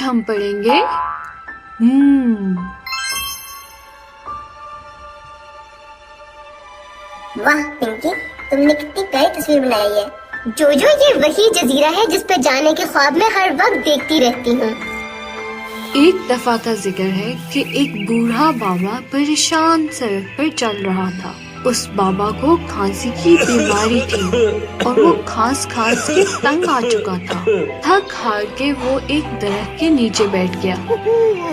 हम पढ़ेंगे वाह पिंकी, तुमने कितनी प्यारी तस्वीर बनाई है। जोजो, ये वही जजीरा है जिस पर जाने के ख्वाब में हर वक्त देखती रहती हूँ। एक दफा का जिक्र है कि एक बूढ़ा बाबा परेशान सड़क पर चल रहा था। उस बाबा को खांसी की बीमारी थी और वो खांस के तंग आ चुका था। थक हार के वो एक दरख्त के नीचे बैठ गया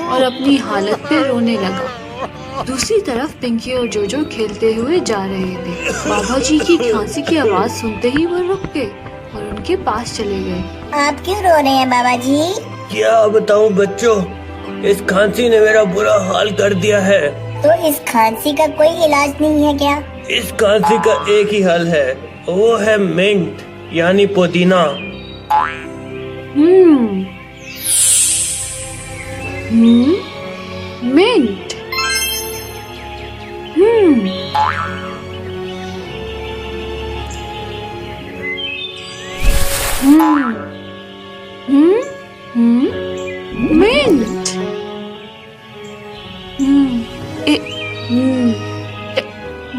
और अपनी हालत पे रोने लगा। दूसरी तरफ पिंकी और जोजो खेलते हुए जा रहे थे। बाबा जी की खांसी की आवाज सुनते ही वो रुक गए और उनके पास चले गए। आप क्यों रो रहे हैं बाबा जी? क्या बताऊं बच्चों, इस खांसी ने मेरा बुरा हाल कर दिया है। तो इस खांसी का कोई इलाज नहीं है क्या? इस खांसी का एक ही हल है, वो है मिंट यानी पुदीना। मिंट।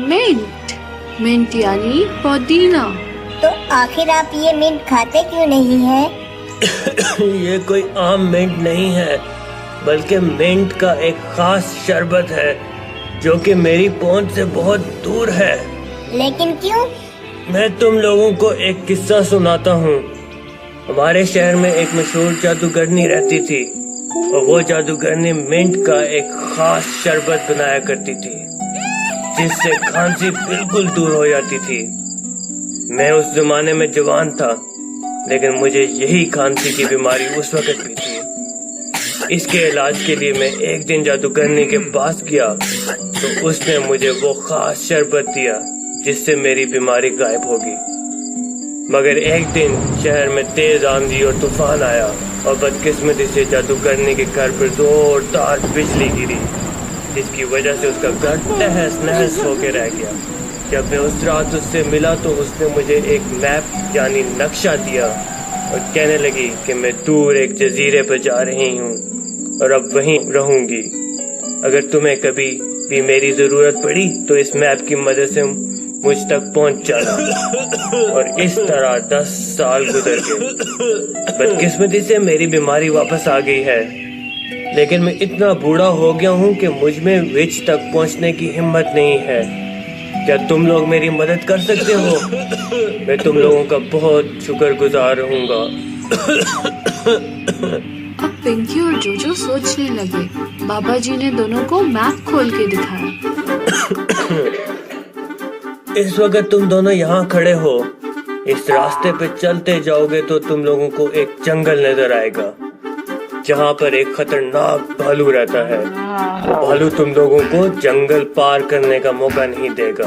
मिंट। मिंट यानी पुदीना। तो आखिर आप ये मिंट खाते क्यों नहीं हैं? ये कोई आम मिंट नहीं है, बल्कि मिंट का एक खास शरबत है जो कि मेरी पहुंच से बहुत दूर है। लेकिन क्यों? मैं तुम लोगों को एक किस्सा सुनाता हूँ। हमारे शहर में एक मशहूर जादूगरनी रहती थी और वो जादूगरनी मिंट का एक खास शरबत बनाया करती थी जिससे खांसी बिल्कुल दूर हो जाती थी। मैं उस जमाने में जवान था, लेकिन मुझे यही खांसी की बीमारी उस वक्त भी थी। इसके इलाज के लिए मैं एक दिन जादूगरनी के पास गया तो उसने मुझे वो खास शरबत दिया जिससे मेरी बीमारी गायब होगी। मगर एक दिन शहर में तेज आंधी और तूफान आया और बदकिस्मती से जादूगरनी के घर पर जोरदार बिजली गिरी, जिसकी वजह से उसका घर तहस नहस होके रह गया। जब मैं उस रात उससे मिला तो उसने मुझे एक मैप यानी नक्शा दिया और कहने लगी कि मैं दूर एक जजीरे पर जा रही हूँ और अब वहीं रहूंगी। अगर तुम्हें कभी भी मेरी जरूरत पड़ी तो इस मैप की मदद से मुझ तक पहुंच जाना। और इस तरह 10 साल गुजर गए। बदकिस्मती से मेरी बीमारी वापस आ गई है, लेकिन मैं इतना बूढ़ा हो गया हूँ कि मुझ में विच तक पहुँचने की हिम्मत नहीं है। क्या तुम लोग मेरी मदद कर सकते हो? मैं तुम लोगों का बहुत शुक्रगुजार रहूंगा। अब पिंकी और जोजो सोचने लगे। बाबा जी ने दोनों को मैप खोल के दिखाया। इस वक्त तुम दोनों यहाँ खड़े हो। इस रास्ते पे चलते जाओगे तो तुम लोगों को एक जंगल नजर आएगा जहाँ पर एक खतरनाक भालू रहता है। वो भालू तुम लोगों को जंगल पार करने का मौका नहीं देगा।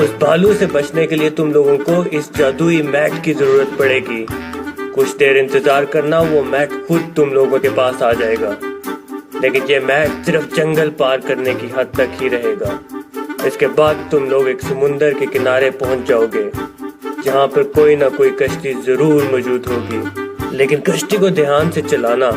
उस भालू से बचने के लिए तुम लोगों को इस जादुई मैट की जरूरत पड़ेगी। कुछ देर इंतजार करना, वो मैट खुद तुम लोगों के पास आ जाएगा। लेकिन ये मैट सिर्फ जंगल पार करने की हद तक ही रहेगा। इसके बाद तुम लोग एक समुंदर के किनारे पहुंच जाओगे जहाँ पर कोई ना कोई कश्ती जरूर मौजूद होगी। लेकिन कश्ती को ध्यान से चलाना,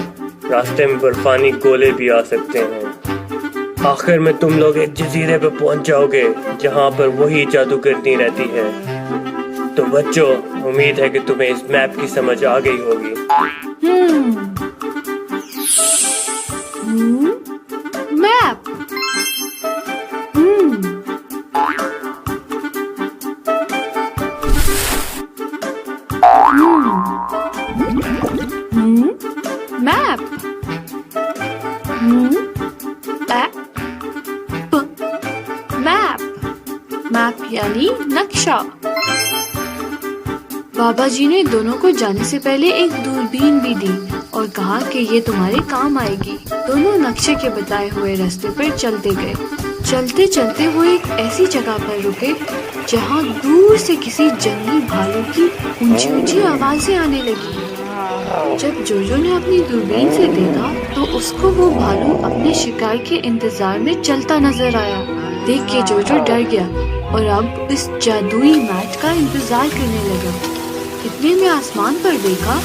रास्ते में बर्फानी गोले भी आ सकते हैं। आखिर में तुम लोग एक जजीरे पर पहुंच जाओगे जहाँ पर वही जादूगरनी रहती है। तो बच्चों, उम्मीद है कि तुम्हें इस मैप की समझ आ गई होगी। मैप। मैप। मैप। मैप यानी नक्शा। बाबा जी ने दोनों को जाने से पहले एक दूरबीन भी दी और कहा कि ये तुम्हारे काम आएगी। दोनों नक्शे के बताए हुए रास्ते पर चलते गए। चलते चलते वो एक ऐसी जगह पर रुके जहाँ दूर से किसी जंगली भालू की ऊंची ऊंची आवाजें आने लगी। जब जोजो ने अपनी दूरबीन से देखा तो उसको वो भालू अपने शिकार के इंतजार में चलता नजर आया। देख के जोजो डर गया और अब इस जादुई मैट का इंतजार करने लगा। इतने में आसमान पर देखा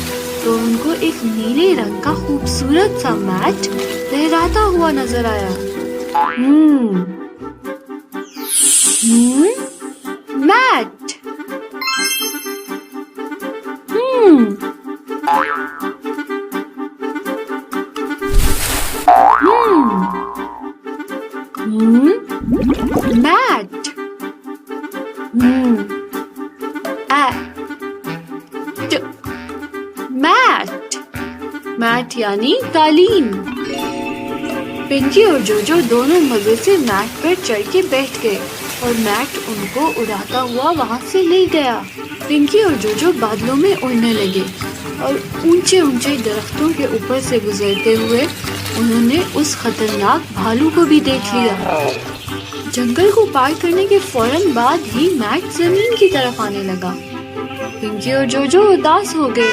तो उनको एक नीले रंग का खूबसूरत सा मैट लहराता हुआ नजर आया। मैट। मैट। मैट। मैट यानी कालीन। पिंकी और जोजो दोनों मजे से मैट पर चढ़ के बैठ गए और मैट उनको उड़ाता हुआ वहाँ से ले गया। पिंकी और जोजो बादलों में उड़ने लगे और ऊंचे ऊंचे दरख्तों के ऊपर से गुजरते हुए उन्होंने उस खतरनाक भालू को भी देख लिया। जंगल को पार करने के फौरन बाद ही मैट जमीन की तरफ आने लगा। पिंकी और जोजो उदास हो गए।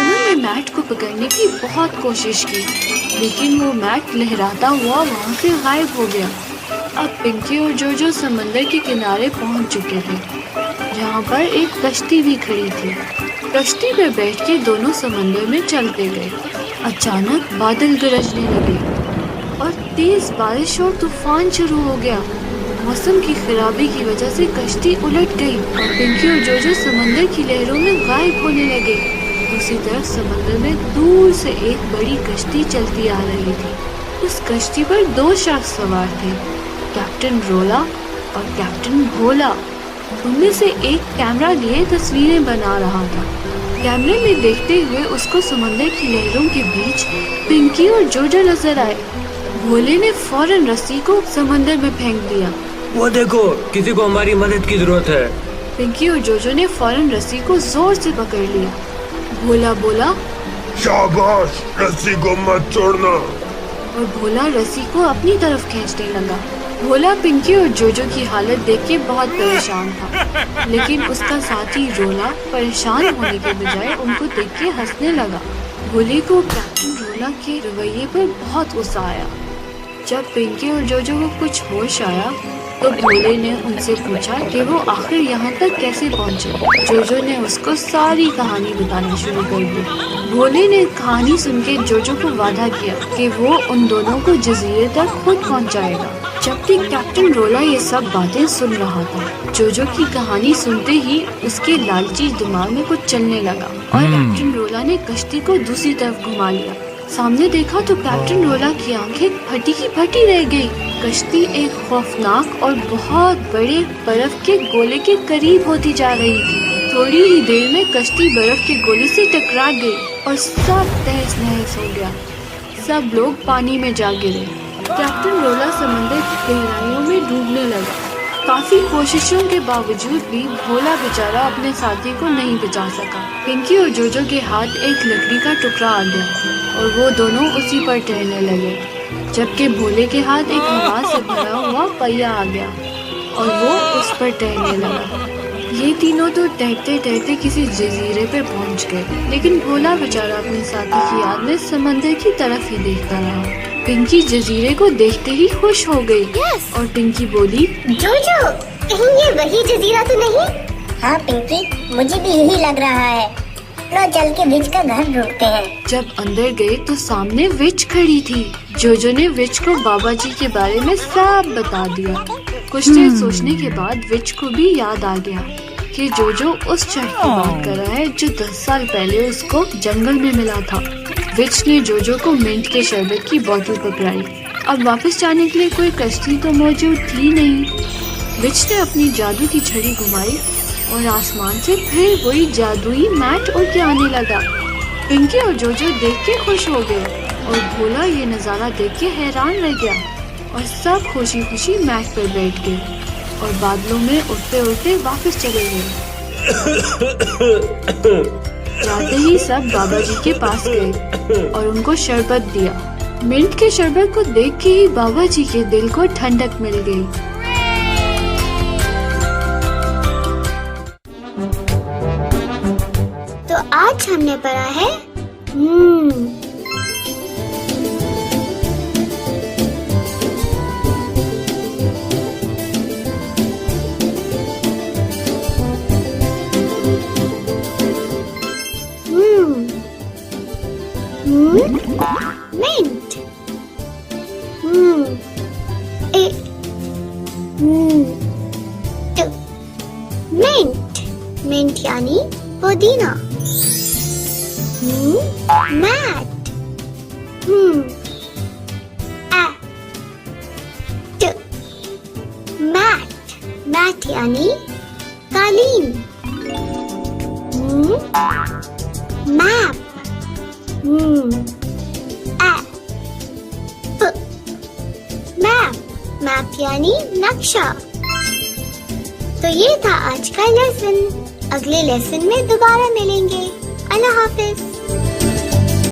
उन्होंने मैट को पकड़ने की बहुत कोशिश की, लेकिन वो मैट लहराता हुआ वहाँ से गायब हो गया। अब पिंकी और जोजो समंदर के किनारे पहुँच चुके थे, जहाँ पर एक कश्ती भी खड़ी थी। कश्ती पर बैठ के दोनों समंदर में चलते गए। अचानक बादल गरजने लगे और तेज बारिश और तूफान शुरू हो गया। मौसम की खराबी की वजह से कश्ती उलट गई और पिंकी और जोजो समंदर की लहरों में गायब होने लगे। दूसरी तरफ समंदर में दूर से एक बड़ी कश्ती चलती आ रही थी। उस कश्ती पर दो शख्स सवार थे, कैप्टन रोला और कैप्टन भोला। उनमें से एक कैमरा लिए तस्वीरें बना रहा था। कैमरे में देखते हुए उसको समंदर की लहरों के बीच पिंकी और जोजो नजर आए। भोले ने फौरन रस्सी को समंदर में फेंक दिया। वो देखो, किसी को हमारी मदद की जरूरत है। पिंकी और जोजो ने फौरन रस्सी को जोर से पकड़ लिया। भोला बोला, शाबाश, रस्सी को मत छोड़ना। और भोला रस्सी को अपनी तरफ खींचने लगा। भोला पिंकी और जोजो की हालत देख के बहुत परेशान था, लेकिन उसका साथी रोला परेशान होने के बजाय उनको देख के हंसने लगा। भोले को कैप्टन रोला के रवैये पर बहुत गुस्सा आया। जब पिंकी और जोजो को कुछ होश आया तो भोले ने उनसे पूछा कि वो आखिर यहाँ तक कैसे पहुँचे। जोजो ने उसको सारी कहानी बतानी शुरू कर दी। भोले ने कहानी सुन के जोजो को वादा किया कि वो उन दोनों को जजीरे तक खुद पहुँचाएगा। जबकि कैप्टन रोला ये सब बातें सुन रहा था। जोजो की कहानी सुनते ही उसके लालची दिमाग में कुछ चलने लगा और कैप्टन रोला ने कश्ती को दूसरी तरफ घुमा लिया। सामने देखा तो कैप्टन रोला की आंखें फटी की फटी रह गई। कश्ती एक खौफनाक और बहुत बड़े बर्फ के गोले के करीब होती जा रही थी। थोड़ी ही देर में कश्ती बर्फ के गोले से टकरा गई और सब तहस नहस हो गया। सब लोग पानी में जा गिरे। कैप्टन रोला समंदर की गहराइयों में डूबने लगा। काफी कोशिशों के बावजूद भी भोला बेचारा अपने साथी को नहीं बचा सका। पिंकी और जोजो के हाथ एक लकड़ी का टुकड़ा आ गया और वो दोनों उसी पर टहलने लगे, जबकि भोले के हाथ एक हवा से भरा हुआ पहिया आ गया और वो उस पर टहलने लगा। ये तीनों तो टहलते टहलते किसी जजीरे पे पहुंच गए, लेकिन भोला बेचारा अपने साथी की याद में समंदर की तरफ ही देखता रहा। पिंकी जजीरे को देखते ही खुश हो गई और पिंकी बोली, जोजो, कहीं ये वही जजीरा तो नहीं? हाँ पिंकी, मुझे भी यही लग रहा है। लो चल के विच का घर ढूंढते हैं। जब अंदर गए तो सामने विच खड़ी थी। जोजो ने विच को बाबा जी के बारे में सब बता दिया। कुछ देर सोचने के बाद विच को भी याद आ गया कि जोजो उस शख्स की बात कर रहा है जो 10 साल पहले उसको जंगल में मिला था। विच ने जोजो को मिंट के शरबत की बोतल पकड़ाई। अब वापस जाने के लिए कोई कश्ती तो मौजूद थी नहीं। विच ने अपनी जादू की छड़ी घुमाई और आसमान से फिर वही जादुई मैट उड़ के आने लगा। पिंकी और जोजो देख के खुश हो गए और भोला ये नज़ारा देख के हैरान रह गया और सब खुशी खुशी मैट पर बैठ गए और बादलों में उड़ते उड़ते वापस चले गए। जाते ही सब बाबा जी के पास गए और उनको शरबत दिया। मिंट के शरबत को देख के ही बाबा जी के दिल को ठंडक मिल गई। तो आज हमने पढ़ा है मिंट, मिंट यानी पुदीना। मैट, मैट, मैट यानी कालीन। मैप, मैप, मैप यानी नक्शा। तो ये था आज का लेसन। अगले लेसन में दोबारा मिलेंगे। अल्लाह हाफिज।